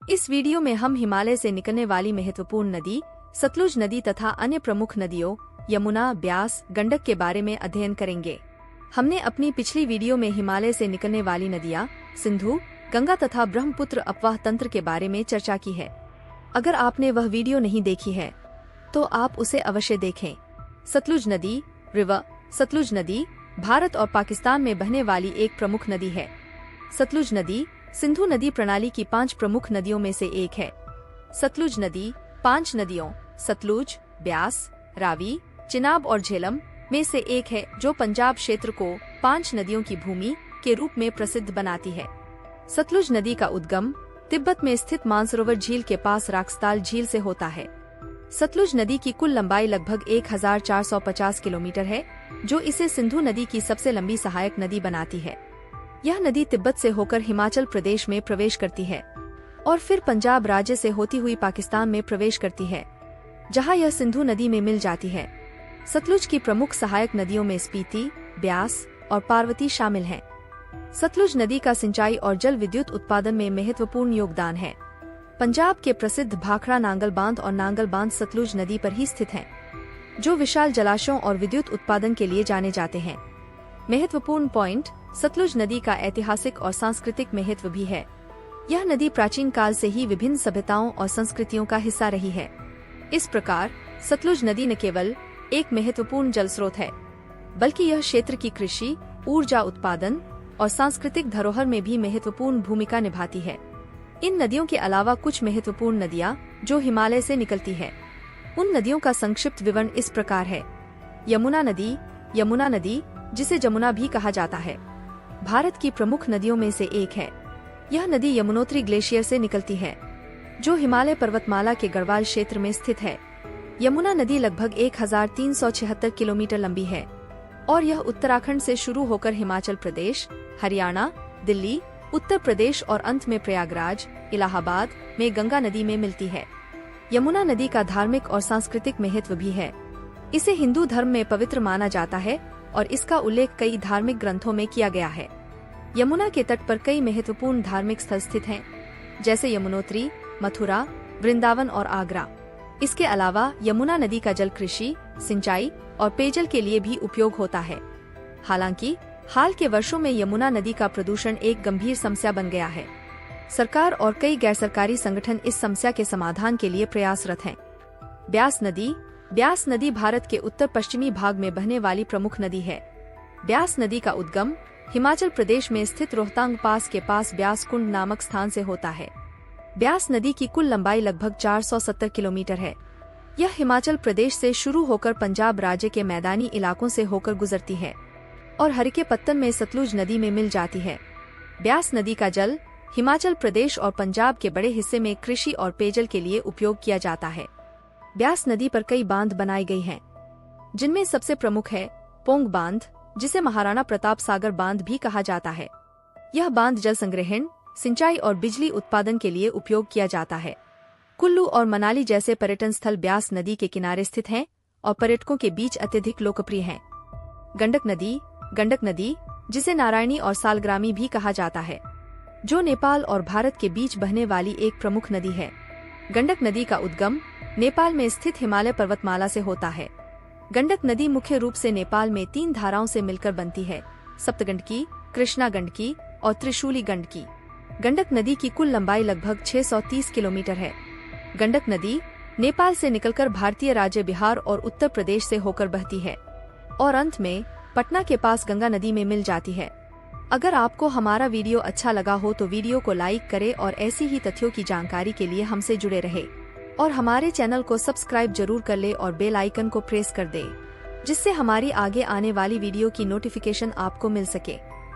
इस वीडियो में हम हिमालय से निकलने वाली महत्वपूर्ण नदी सतलुज नदी तथा अन्य प्रमुख नदियों यमुना, ब्यास, गंडक के बारे में अध्ययन करेंगे। हमने अपनी पिछली वीडियो में हिमालय से निकलने वाली नदियाँ सिंधु, गंगा तथा ब्रह्मपुत्र अपवाह तंत्र के बारे में चर्चा की है। अगर आपने वह वीडियो नहीं देखी है तो आप उसे अवश्य देखें। सतलुज नदी रिवर सतलुज नदी भारत और पाकिस्तान में बहने वाली एक प्रमुख नदी है। सतलुज नदी सिंधु नदी प्रणाली की 5 प्रमुख नदियों में से एक है। सतलुज नदी 5 नदियों सतलुज, ब्यास, रावी, चिनाब और झेलम में से एक है, जो पंजाब क्षेत्र को 5 नदियों की भूमि के रूप में प्रसिद्ध बनाती है। सतलुज नदी का उद्गम तिब्बत में स्थित मानसरोवर झील के पास राक्सताल झील से होता है। सतलुज नदी की कुल लंबाई लगभग 1450 किलोमीटर है, जो इसे सिंधु नदी की सबसे लंबी सहायक नदी बनाती है। यह नदी तिब्बत से होकर हिमाचल प्रदेश में प्रवेश करती है और फिर पंजाब राज्य से होती हुई पाकिस्तान में प्रवेश करती है, जहां यह सिंधु नदी में मिल जाती है। सतलुज की प्रमुख सहायक नदियों में स्पीति, ब्यास और पार्वती शामिल हैं। सतलुज नदी का सिंचाई और जल विद्युत उत्पादन में महत्वपूर्ण योगदान है। पंजाब के प्रसिद्ध भाखड़ा नांगल बांध और नांगल बांध सतलुज नदी पर ही स्थित हैं, जो विशाल जलाशयों और विद्युत उत्पादन के लिए जाने जाते हैं। महत्वपूर्ण पॉइंट सतलुज नदी का ऐतिहासिक और सांस्कृतिक महत्व भी है। यह नदी प्राचीन काल से ही विभिन्न सभ्यताओं और संस्कृतियों का हिस्सा रही है। इस प्रकार सतलुज नदी न केवल एक महत्वपूर्ण जल स्रोत है, बल्कि यह क्षेत्र की कृषि, ऊर्जा उत्पादन और सांस्कृतिक धरोहर में भी महत्वपूर्ण भूमिका निभाती है। इन नदियों के अलावा कुछ महत्वपूर्ण नदियाँ जो हिमालय से निकलती है, उन नदियों का संक्षिप्त विवरण इस प्रकार है। यमुना नदी जिसे जमुना भी कहा जाता है, भारत की प्रमुख नदियों में से एक है। यह नदी यमुनोत्री ग्लेशियर से निकलती है, जो हिमालय पर्वतमाला के गढ़वाल क्षेत्र में स्थित है। यमुना नदी लगभग 1376 किलोमीटर लंबी है और यह उत्तराखंड से शुरू होकर हिमाचल प्रदेश, हरियाणा, दिल्ली, उत्तर प्रदेश और अंत में प्रयागराज, इलाहाबाद में गंगा नदी में मिलती है। यमुना नदी का धार्मिक और सांस्कृतिक महत्व भी है। इसे हिंदू धर्म में पवित्र माना जाता है और इसका उल्लेख कई धार्मिक ग्रंथों में किया गया है। यमुना के तट पर कई महत्वपूर्ण धार्मिक स्थल स्थित हैं, जैसे यमुनोत्री, मथुरा, वृंदावन और आगरा। इसके अलावा यमुना नदी का जल कृषि, सिंचाई और पेयजल के लिए भी उपयोग होता है। हालांकि हाल के वर्षों में यमुना नदी का प्रदूषण एक गंभीर समस्या बन गया है। सरकार और कई गैरसरकारी संगठन इस समस्या के समाधान के लिए प्रयासरत हैं। ब्यास नदी भारत के उत्तर पश्चिमी भाग में बहने वाली प्रमुख नदी है। ब्यास नदी का उद्गम हिमाचल प्रदेश में स्थित रोहतांग पास के पास ब्यास कुंड नामक स्थान से होता है। ब्यास नदी की कुल लंबाई लगभग 470 किलोमीटर है। यह हिमाचल प्रदेश से शुरू होकर पंजाब राज्य के मैदानी इलाकों से होकर गुजरती है और हरिके पत्तन में सतलुज नदी में मिल जाती है। ब्यास नदी का जल हिमाचल प्रदेश और पंजाब के बड़े हिस्से में कृषि और पेयजल के लिए उपयोग किया जाता है। ब्यास नदी पर कई बांध बनाई गई हैं, जिनमें सबसे प्रमुख है पोंग बांध, जिसे महाराणा प्रताप सागर बांध भी कहा जाता है। यह बांध जल संग्रहण, सिंचाई और बिजली उत्पादन के लिए उपयोग किया जाता है। कुल्लू और मनाली जैसे पर्यटन स्थल ब्यास नदी के किनारे स्थित हैं और पर्यटकों के बीच अत्यधिक लोकप्रिय हैं। गंडक नदी जिसे नारायणी और सालग्रामी भी कहा जाता है, जो नेपाल और भारत के बीच बहने वाली एक प्रमुख नदी है। गंडक नदी का उद्गम नेपाल में स्थित हिमालय पर्वतमाला से होता है। गंडक नदी मुख्य रूप से नेपाल में 3 धाराओं से मिलकर बनती है, सप्तगंडकी, कृष्णा गंडकी और त्रिशूली गंडकी। गंडक नदी की कुल लंबाई लगभग 630 किलोमीटर है। गंडक नदी नेपाल से निकलकर भारतीय राज्य बिहार और उत्तर प्रदेश से होकर बहती है और अंत में पटना के पास गंगा नदी में मिल जाती है। अगर आपको हमारा वीडियो अच्छा लगा हो तो वीडियो को लाइक करें और ऐसी ही तथ्यों की जानकारी के लिए हमसे जुड़े रहे और हमारे चैनल को सब्सक्राइब जरूर कर ले और बेल आइकन को प्रेस कर दे, जिससे हमारी आगे आने वाली वीडियो की नोटिफिकेशन आपको मिल सके।